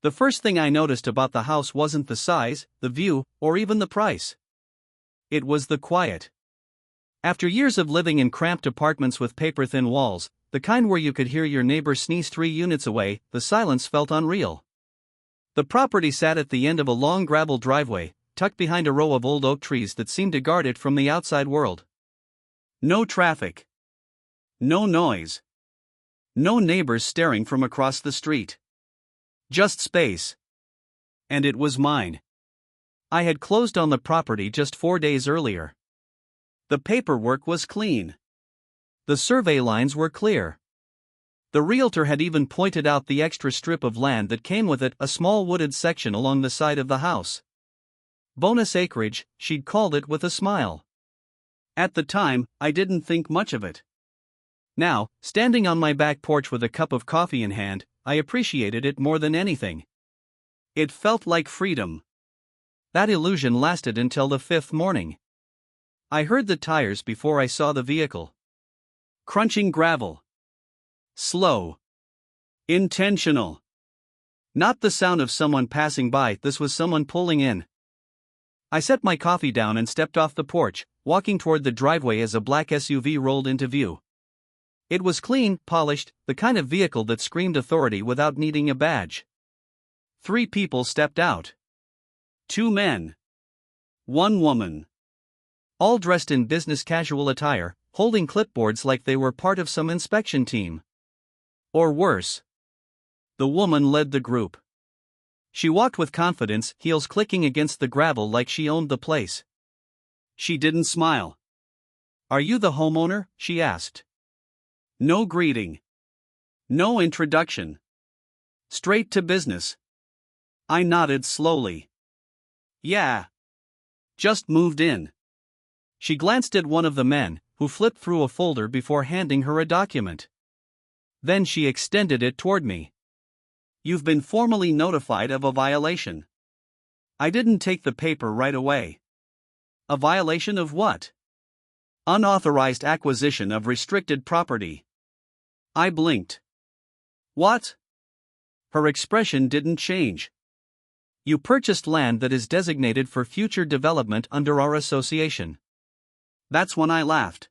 The first thing I noticed about the house wasn't the size, the view, or even the price. It was the quiet. After years of living in cramped apartments with paper-thin walls, the kind where you could hear your neighbor sneeze 3 units away, the silence felt unreal. The property sat at the end of a long gravel driveway, tucked behind a row of old oak trees that seemed to guard it from the outside world. No traffic. No noise. No neighbors staring from across the street. Just space. And it was mine. I had closed on the property just 4 days earlier. The paperwork was clean. The survey lines were clear. The realtor had even pointed out the extra strip of land that came with it, a small wooded section along the side of the house. Bonus acreage, she'd called it with a smile. At the time, I didn't think much of it. Now, standing on my back porch with a cup of coffee in hand, I appreciated it more than anything. It felt like freedom. That illusion lasted until the 5th morning. I heard the tires before I saw the vehicle. Crunching gravel. Slow. Intentional. Not the sound of someone passing by, this was someone pulling in. I set my coffee down and stepped off the porch, walking toward the driveway as a black SUV rolled into view. It was clean, polished, the kind of vehicle that screamed authority without needing a badge. 3 people stepped out. 2 men. 1 woman. All dressed in business casual attire, holding clipboards like they were part of some inspection team. Or worse. The woman led the group. She walked with confidence, heels clicking against the gravel like she owned the place. She didn't smile. "Are you the homeowner?" she asked. No greeting. No introduction. Straight to business. I nodded slowly. Yeah. Just moved in. She glanced at one of the men, who flipped through a folder before handing her a document. Then she extended it toward me. You've been formally notified of a violation. I didn't take the paper right away. A violation of what? Unauthorized acquisition of restricted property. I blinked. What? Her expression didn't change. You purchased land that is designated for future development under our association. That's when I laughed.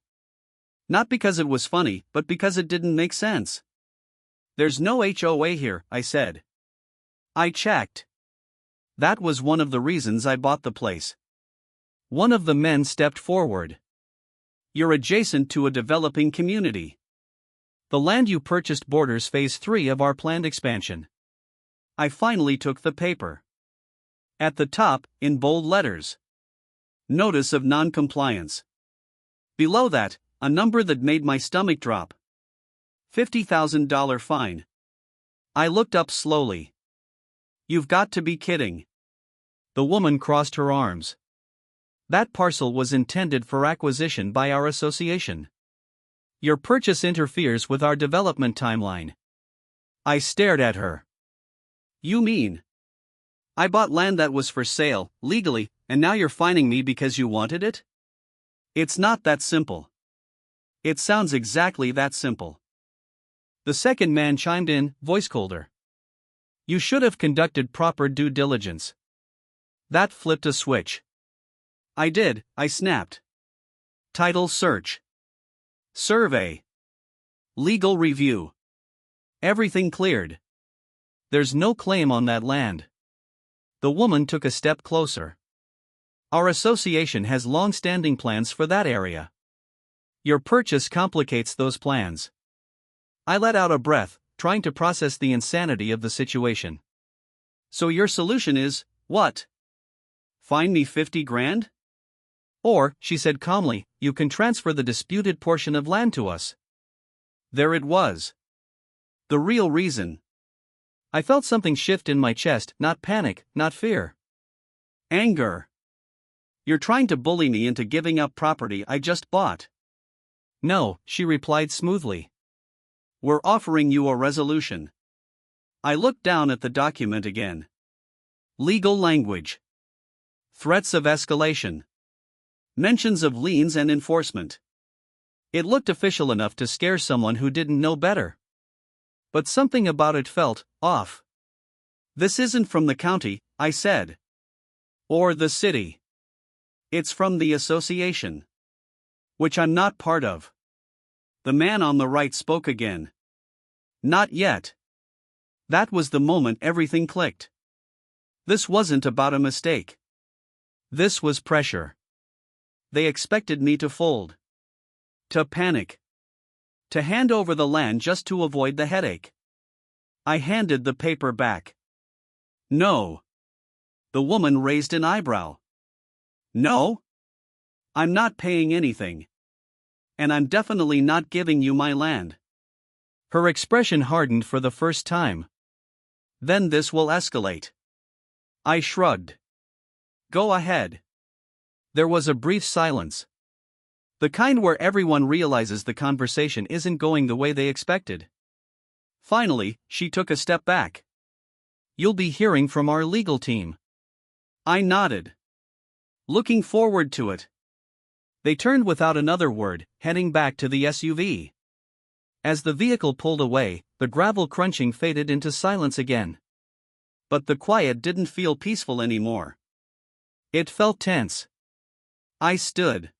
Not because it was funny, but because it didn't make sense. There's no HOA here, I said. I checked. That was one of the reasons I bought the place. One of the men stepped forward. You're adjacent to a developing community. The land you purchased borders Phase 3 of our planned expansion. I finally took the paper. At the top, in bold letters. Notice of non-compliance. Below that, a number that made my stomach drop. $50,000 fine. I looked up slowly. You've got to be kidding. The woman crossed her arms. That parcel was intended for acquisition by our association. Your purchase interferes with our development timeline. I stared at her. You mean? I bought land that was for sale, legally, and now you're fining me because you wanted it? It's not that simple. It sounds exactly that simple. The second man chimed in, voice colder. You should have conducted proper due diligence. That flipped a switch. I did, I snapped. Title search. Survey. Legal review. Everything cleared. There's no claim on that land. The woman took a step closer. Our association has long-standing plans for that area. Your purchase complicates those plans. I let out a breath, trying to process the insanity of the situation. So your solution is, what? Fine me 50 grand? Or, she said calmly, you can transfer the disputed portion of land to us. There it was. The real reason. I felt something shift in my chest, not panic, not fear. Anger. You're trying to bully me into giving up property I just bought. No, she replied smoothly. We're offering you a resolution. I looked down at the document again. Legal language. Threats of escalation. Mentions of liens and enforcement. It looked official enough to scare someone who didn't know better. But something about it felt off. This isn't from the county, I said. Or the city. It's from the association. Which I'm not part of. The man on the right spoke again. Not yet. That was the moment everything clicked. This wasn't about a mistake. This was pressure. They expected me to fold. To panic. To hand over the land just to avoid the headache. I handed the paper back. No. The woman raised an eyebrow. No? I'm not paying anything. And I'm definitely not giving you my land. Her expression hardened for the first time. Then this will escalate. I shrugged. Go ahead. There was a brief silence. The kind where everyone realizes the conversation isn't going the way they expected. Finally, she took a step back. You'll be hearing from our legal team. I nodded. Looking forward to it. They turned without another word, heading back to the SUV. As the vehicle pulled away, the gravel crunching faded into silence again. But the quiet didn't feel peaceful anymore. It felt tense. I stood.